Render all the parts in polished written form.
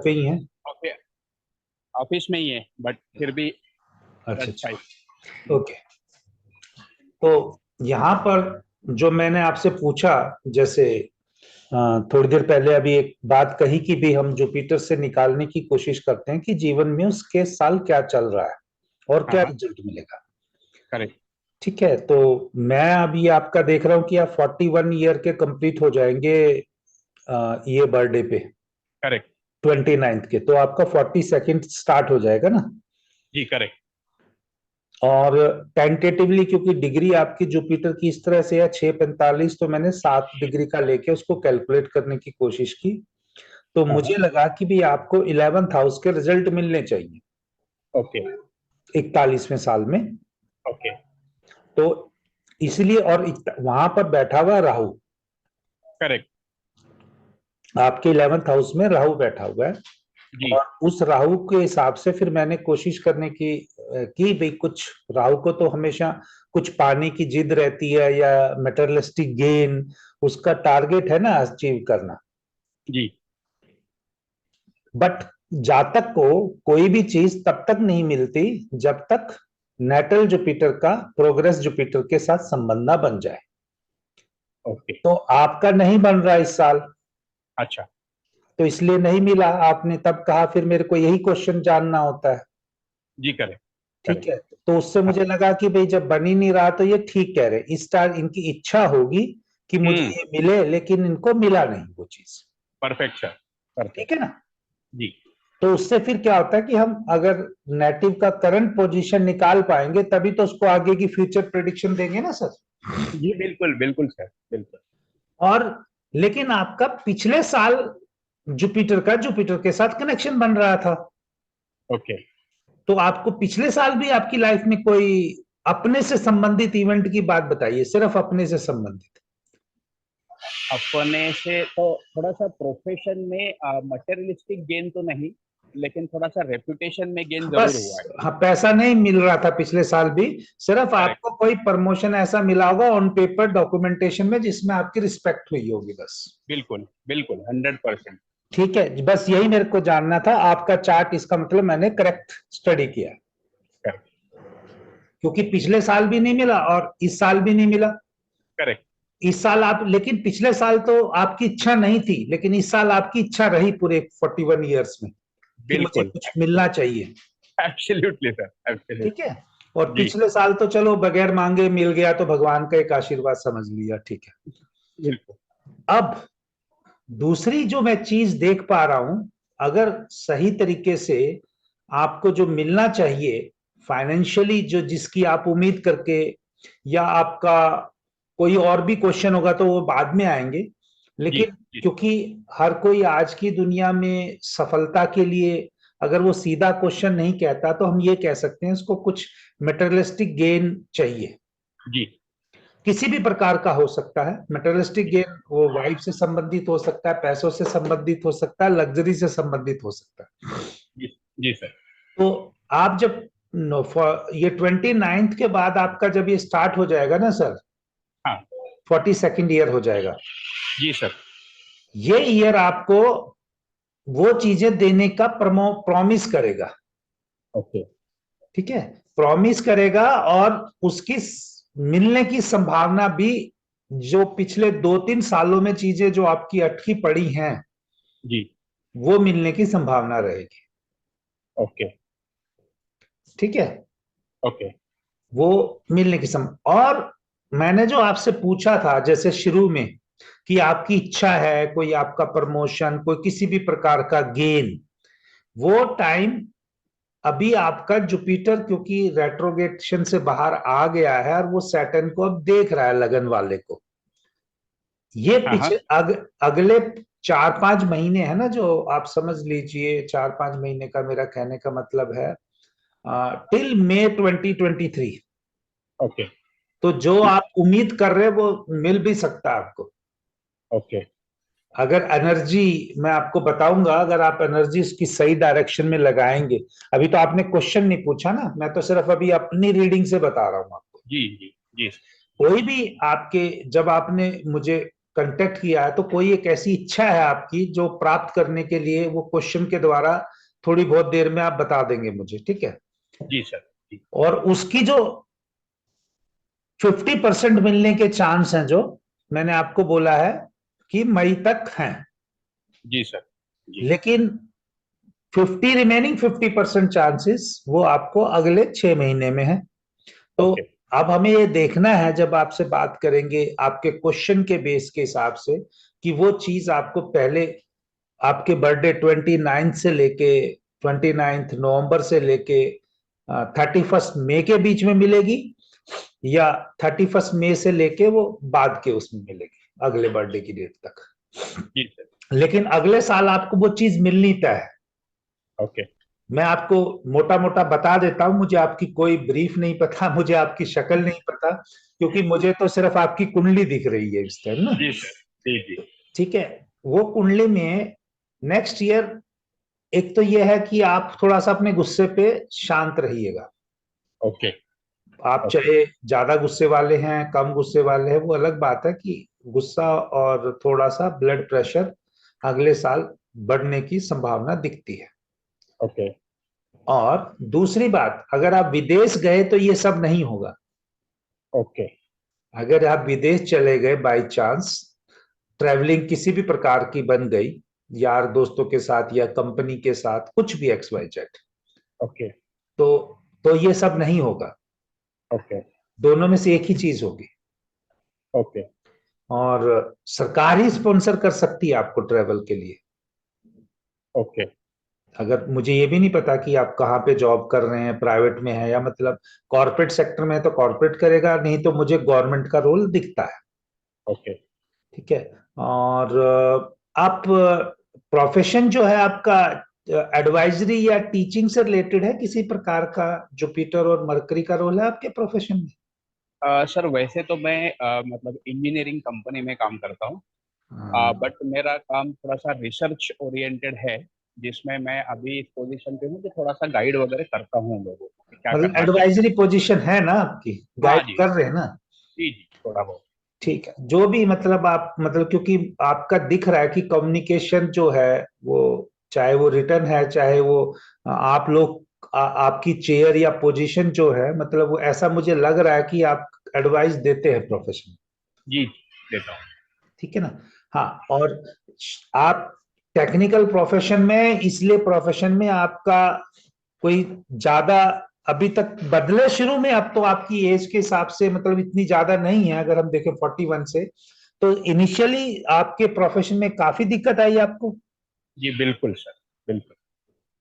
पे ही हैं? ऑफिस में ही है, बट फिर भी अच्छा अच्छा, ओके। तो यहाँ पर जो मैंने आपसे पूछा, जैसे थोड़ी देर पहले अभी एक बात कही कि भी हम जुपिटर से निकालने की कोशिश करते हैं कि जीवन में उसके साल क्या चल रहा है और क्या रिजल्ट मिलेगा। करेक्ट। ठीक है, तो मैं अभी आपका देख रहा हूँ कि आप 41 ईयर के कंप्लीट हो जाएंगे ये बर्थडे पे। करेक्ट। 29 के, तो आपका 42nd स्टार्ट हो जाएगा ना? जी करेक्ट। और टेंटेटिवली क्योंकि डिग्री आपकी जुपिटर की इस तरह से है 6:45, तो मैंने 7 डिग्री का लेके उसको कैलकुलेट करने की कोशिश की, तो मुझे लगा कि भी आपको 11th हाउस के रिजल्ट मिलने चाहिए। ओके। 41वें साल में। ओके। तो इसलिए, और वहां पर बैठा हुआ राहु, करेक्ट। आपके 11th हाउस में राहु बैठा हुआ है। जी। और उस राहु के हिसाब से फिर मैंने कोशिश करने की भाई, कुछ राहु को तो हमेशा कुछ पाने की जिद रहती है या मेटेरियलिस्टिक गेन, उसका टारगेट है ना अचीव करना। जी। बट जातक को कोई भी चीज तब तक नहीं मिलती जब तक नेटल जुपिटर का प्रोग्रेस जुपिटर के साथ संबंध ना बन जाए। ओके। तो आपका नहीं बन रहा इस साल, अच्छा। तो इसलिए नहीं मिला। आपने तब कहा फिर मेरे को यही क्वेश्चन जानना होता है। जी करेक्ट। ठीक है, तो उससे मुझे लगा कि भाई जब बन ही नहीं रहा तो ये ठीक कह रहे, इस टाइम इनकी इच्छा होगी कि मुझे ये मिले, लेकिन इनको मिला नहीं वो चीज। Perfect sir, perfect. ठीक है ना? जी। तो उससे फिर क्या होता है कि हम अगर नेटिव का करंट पोजीशन निकाल पाएंगे तभी तो उसको आगे की फ्यूचर प्रेडिक्शन देंगे ना सर। जी बिल्कुल बिल्कुल सर, बिल्कुल। और लेकिन आपका पिछले साल जुपिटर का जुपिटर के साथ कनेक्शन बन रहा था। ओके। तो आपको पिछले साल भी आपकी लाइफ में कोई अपने से संबंधित इवेंट की बात बताइए, सिर्फ अपने से संबंधित। अपने से तो थोड़ा सा प्रोफेशन में मटेरियलिस्टिक गेन तो नहीं, लेकिन थोड़ा सा रेपुटेशन में गेन जरूर बस, हुआ है। हाँ, पैसा नहीं मिल रहा था पिछले साल भी, सिर्फ करेक्ट। आपको कोई प्रमोशन ऐसा मिला होगा ऑन पेपर डॉक्यूमेंटेशन में जिसमें आपकी रिस्पेक्ट हुई होगी, बस। बिल्कुल बिल्कुल 100%। ठीक है, बस यही मेरे को जानना था। आपका चार्ट, इसका मतलब मैंने करेक्ट स्टडी किया, करेक्ट। क्योंकि पिछले साल भी नहीं मिला और इस साल भी नहीं मिला। करेक्ट। इस साल आप, लेकिन पिछले साल तो आपकी इच्छा नहीं थी, लेकिन इस साल आपकी इच्छा रही पूरे 41 ईयर्स में कि मुझे बिल्कुल। कुछ मिलना चाहिए। Absolutely sir, absolutely. ठीक है, और जी पिछले साल तो चलो बगैर मांगे मिल गया, तो भगवान का एक आशीर्वाद समझ लिया। ठीक है, बिल्कुल। अब दूसरी जो मैं चीज देख पा रहा हूं, अगर सही तरीके से आपको जो मिलना चाहिए फाइनेंशियली, जो जिसकी आप उम्मीद करके, या आपका कोई और भी क्वेश्चन होगा तो वो बाद में आएंगे, जी लेकिन जी। क्योंकि हर कोई आज की दुनिया में सफलता के लिए अगर वो सीधा क्वेश्चन नहीं कहता तो हम ये कह सकते हैं इसको कुछ मटेरियलिस्टिक गेन चाहिए। जी किसी भी प्रकार का हो सकता है मटेरियलिस्टिक जी। गेन, वो वाइफ से संबंधित हो सकता है, पैसों से संबंधित हो सकता है, लग्जरी से संबंधित हो सकता है। जी जी सर। तो आप जब ये 29th के बाद आपका जब ये स्टार्ट हो जाएगा ना सर, हाँ। 42nd ईयर हो जाएगा, जी सर। ये ईयर आपको वो चीजें देने का प्रॉमिस करेगा। ओके। ठीक है, प्रॉमिस करेगा, और उसकी मिलने की संभावना भी, जो पिछले 2-3 सालों में चीजें जो आपकी अटकी पड़ी हैं जी। वो मिलने की संभावना रहेगी। ओके। ठीक है, ओके। वो मिलने की और मैंने जो आपसे पूछा था जैसे शुरू में कि आपकी इच्छा है कोई आपका प्रमोशन, कोई किसी भी प्रकार का गेन, वो टाइम अभी आपका जुपिटर क्योंकि रेट्रोगेशन से बाहर आ गया है और वो सैटर्न को अब देख रहा है, लगन वाले को। ये हाँ हाँ। पीछे अगले 4-5 महीने है ना, जो आप समझ लीजिए 4-5 महीने का, मेरा कहने का मतलब है टिल मई 2023। ओके। तो जो आप उम्मीद कर रहे हैं वो मिल भी सकता है आपको, ओके। अगर एनर्जी, मैं आपको बताऊंगा, अगर आप एनर्जी उसकी सही डायरेक्शन में लगाएंगे। अभी तो आपने क्वेश्चन नहीं पूछा ना, मैं तो सिर्फ अभी अपनी रीडिंग से बता रहा हूं आपको। जी जी जी। कोई भी आपके, जब आपने मुझे कांटेक्ट किया है तो कोई एक ऐसी इच्छा है आपकी जो प्राप्त करने के लिए वो क्वेश्चन के द्वारा थोड़ी बहुत देर में आप बता देंगे मुझे, ठीक है? जी सर। जी और उसकी जो 50% मिलने के चांस हैं जो मैंने आपको बोला है कि मई तक हैं, जी सर। जी। लेकिन 50% चांसेस वो आपको अगले 6 महीने में है। तो ओके। अब हमें ये देखना है जब आपसे बात करेंगे आपके क्वेश्चन के बेस के हिसाब से कि वो चीज आपको पहले आपके बर्थडे 29 से लेके 29 नवंबर से लेके 31 मई के बीच में मिलेगी, या 31 मई से लेके वो बाद के उसमें मिलेगी अगले बर्थडे की डेट तक। जी सर। लेकिन अगले साल आपको वो चीज मिलनी तय है। ओके। मैं आपको मोटा मोटा बता देता हूं, मुझे आपकी कोई ब्रीफ नहीं पता, मुझे आपकी शक्ल नहीं पता, क्योंकि मुझे तो सिर्फ आपकी कुंडली दिख रही है इस टाइम ना। जी सर। जी जी। ठीक है, वो कुंडली में नेक्स्ट ईयर एक तो ये है कि आप थोड़ा सा अपने गुस्से पे शांत रहिएगा। ओके। आप ओके। चाहे ज्यादा गुस्से वाले हैं कम गुस्से वाले हैं, वो अलग बात है कि गुस्सा और थोड़ा सा ब्लड प्रेशर अगले साल बढ़ने की संभावना दिखती है। ओके। और दूसरी बात, अगर आप विदेश गए तो ये सब नहीं होगा। ओके। अगर आप विदेश चले गए बाय चांस, ट्रैवलिंग किसी भी प्रकार की बन गई, यार दोस्तों के साथ या कंपनी के साथ, कुछ भी एक्स वाई जेड, ओके। तो तो ये सब नहीं होगा। ओके। दोनों में से एक ही चीज होगी। ओके। और सरकार ही स्पॉन्सर कर सकती है आपको ट्रैवल के लिए। ओके। अगर मुझे ये भी नहीं पता कि आप कहाँ पे जॉब कर रहे हैं, प्राइवेट में है या मतलब कॉर्पोरेट सेक्टर में है तो कॉर्पोरेट करेगा, नहीं तो मुझे गवर्नमेंट का रोल दिखता है। ओके। ठीक है। और आप प्रोफेशन जो है आपका एडवाइजरी या टीचिंग से रिलेटेड है किसी प्रकार का? जुपिटर और मरकरी का रोल है आपके प्रोफेशन में? सर वैसे तो मैं मतलब इंजीनियरिंग कंपनी में काम करता हूँ। हाँ, बट मेरा काम थोड़ा सा रिसर्च ओरिएंटेड है, जिसमें मैं अभी इस पोजीशन पे हूँ कि थोड़ा सा गाइड वगैरह करता हूँ लोगों को कि क्या मतलब करना चाहिए। एडवाइजरी पोजीशन है ना आपकी, हाँ गाइड जी। कर रहे हैं ना? जी जी थोड़ा बहुत। ठीक है, जो भी मतलब आप मतलब क्योंकि आपका दिख रहा है कि कम्युनिकेशन जो है वो, चाहे वो रिटर्न है चाहे वो आप लोग आपकी चेयर या पोजीशन जो है, मतलब वो ऐसा मुझे लग रहा है कि आप एडवाइस देते हैं प्रोफेशन। जी देता हूँ। ठीक है ना? हाँ। और आप टेक्निकल प्रोफेशन में, इसलिए प्रोफेशन में आपका कोई ज्यादा अभी तक बदले शुरू में, अब तो आपकी एज के हिसाब से मतलब इतनी ज्यादा नहीं है, अगर हम देखें 41 से, तो इनिशियली आपके प्रोफेशन में काफी दिक्कत आई आपको। जी बिल्कुल सर। बिल्कुल।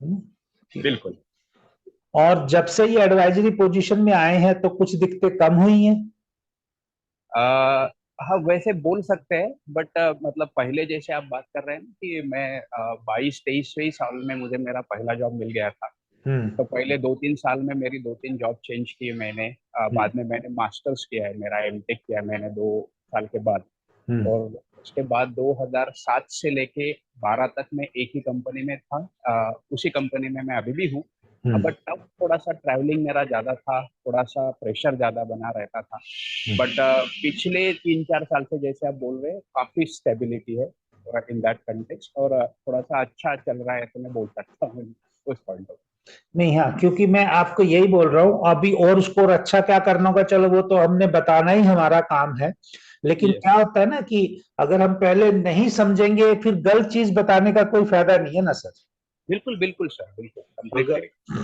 ठीक है। बिल्कुल। और जब से ये एडवाइजरी पोजीशन में आए हैं तो कुछ दिक्कतें कम हुई हैं? आ, हाँ वैसे बोल सकते हैं, बट मतलब पहले जैसे आप बात कर रहे हैं ना कि मैं 22-23 साल में मुझे मेरा पहला जॉब मिल गया था। हम्म। तो पहले 2-3 साल में मेरी 2-3 जॉब चेंज की मैंने। हम्म। बाद में मैंने मास्टर्स किया है, मेरा एमटेक किया मैंने 2 साल के बाद। हम्म। और उसके बाद 2007 से लेके 12 तक मैं एक ही कंपनी में था। उसी कंपनी में मैं अभी भी हूँ। हम्म। बट तब थोड़ा सा ट्रैवलिंग मेरा ज़्यादा था, थोड़ा सा प्रेशर ज़्यादा बना रहता था। बट पिछले 3-4 साल से जैसे आप बोल रहे हैं काफ़ी स्टेबिलिटी है इन दैट कंटेक्स्ट, और थोड़ा सा अच्छा चल रहा है तो मैं बोल सकता हूँ उस पॉइंट ऑफ। नहीं, हाँ, क्योंकि मैं आपको यही बोल रहा हूँ अभी, और उसको और अच्छा क्या करना होगा चलो वो तो हमने बताना ही हमारा काम है, लेकिन यस। क्या होता है ना कि अगर हम पहले नहीं समझेंगे फिर गलत चीज बताने का कोई फायदा नहीं है ना सर। बिल्कुल बिल्कुल सर, बिल्कुल अगर, कंप्लीटली।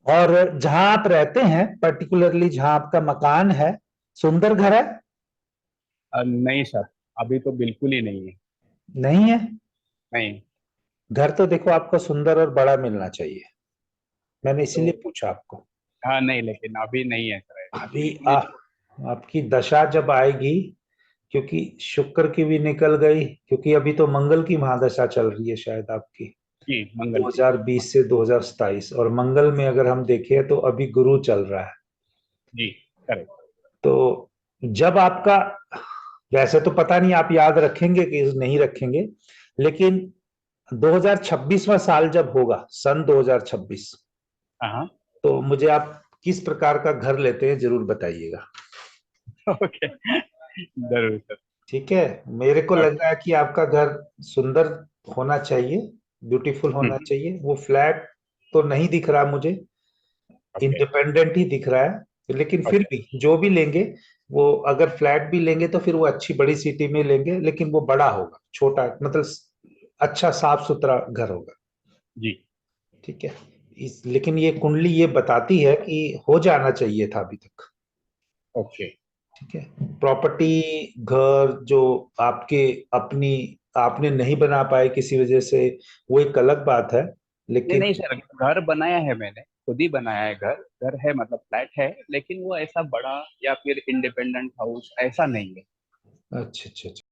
और जहां आप रहते हैं पर्टिकुलरली जहां आपका मकान है, सुंदर घर है? नहीं सर, अभी तो बिल्कुल ही नहीं है। नहीं है? नहीं। घर तो देखो आपको सुंदर और बड़ा मिलना चाहिए, मैंने तो इसीलिए पूछा आपको। हाँ नहीं, लेकिन अभी नहीं है सर ऐसा, अभी इसलिए तो। आपकी दशा जब आएगी, क्योंकि शुक्र की भी निकल गई, क्योंकि अभी तो मंगल की महादशा चल रही है शायद आपकी, जी मंगल की। 2020 से 2027, और मंगल में अगर हम देखें तो अभी गुरु चल रहा है। जी करेक्ट। तो जब आपका, वैसे तो पता नहीं आप याद रखेंगे कि नहीं रखेंगे, लेकिन 2026वां साल जब होगा, सन 2026, हाँ हाँ। तो मुझे आप किस प्रकार का घर लेते हैं जरूर बताइएगा। ओके जरूर सर। ठीक है। मेरे को लग ओके। रहा है कि आपका घर सुंदर होना चाहिए, ब्यूटीफुल होना चाहिए। वो फ्लैट तो नहीं दिख रहा मुझे, ओके। इंडिपेंडेंट ही दिख रहा है, लेकिन फिर ओके। भी जो भी लेंगे, वो अगर फ्लैट भी लेंगे तो फिर वो अच्छी बड़ी सिटी में लेंगे, लेकिन वो बड़ा होगा, छोटा मतलब अच्छा साफ सुथरा घर होगा। जी। ठीक है। लेकिन ये कुंडली ये बताती है कि हो जाना चाहिए था अभी तक। ओके। ठीक है। प्रॉपर्टी, घर जो आपके अपनी आपने नहीं बना पाए किसी वजह से, वो एक अलग बात है, नहीं लेकिन नहीं सर, घर बनाया है मैंने, खुद ही बनाया है घर। घर है मतलब फ्लैट है, लेकिन वो ऐसा बड़ा या फिर इंडिपेंडेंट हाउस ऐसा नहीं है। अच्छा अच्छा अच्छा।